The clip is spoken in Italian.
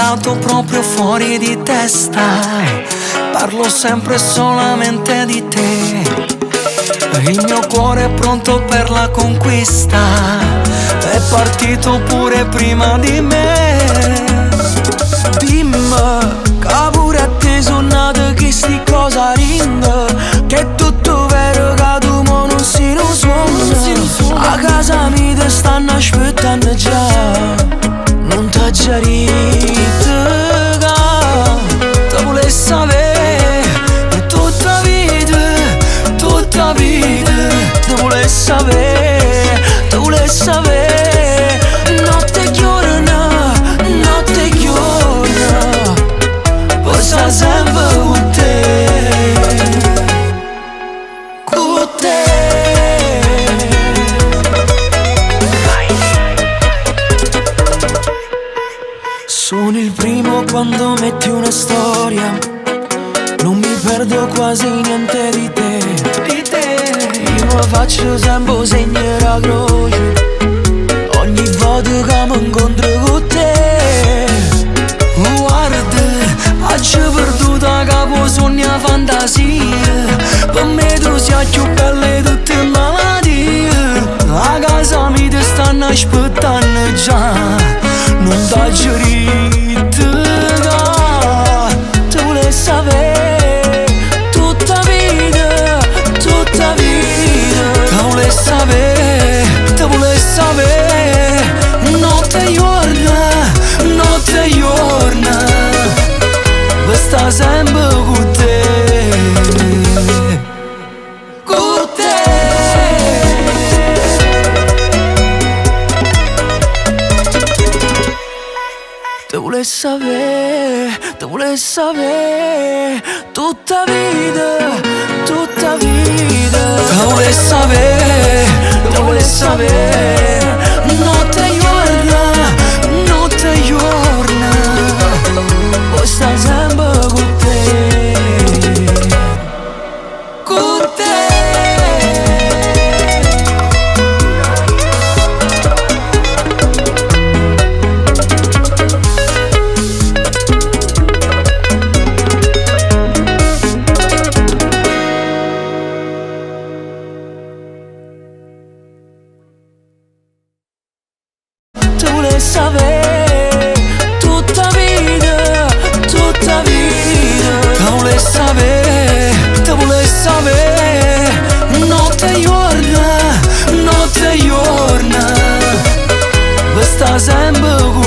andato proprio fuori di testa. Parlo sempre e solamente di te. Il mio cuore è pronto per la conquista. È partito pure prima di me. Dimmi che pure a te sono nato che sti cosa rinda. Che è tutto vero che tu mo non si non suona. A casa mia te stanno aspettando già. Non t'ha già detto che te vuole sapere tutta vita, tutta vita. Te vuole sapere, te vuole sapere. Notte e giorno, notte e giorno. Poi sta sempre con te, con te. Sono il primo quando metti una storia. Non mi perdo quasi niente di te, di te. Io mi faccio sempre segnare la croce ogni volta che mi incontro con te. Guarda, faccio perduta capo sogna fantasia. Per me tu sei più bella di tutte le malattie. A casa mia ti stanno aspettando già. Non t'ha già detto che te vuole sapere tutta vita, tutta vita. Te vuole sapere, te vuole sapere. Notte e giorno, notte e giorno. Per sta sempre con te, con te. Te vuole sapere, te vuole sapere tutta vita, tutta vita. Te vuole sapere, te vuole sapere. Notte e giorno, notte e giorno. Poi sta sempre con te, con te. Te vuole sapere tutta vita, tutta vita. Te vuole sapere, te vuole sapere. Notte e giorno, notte e giorno. Per sta sempre con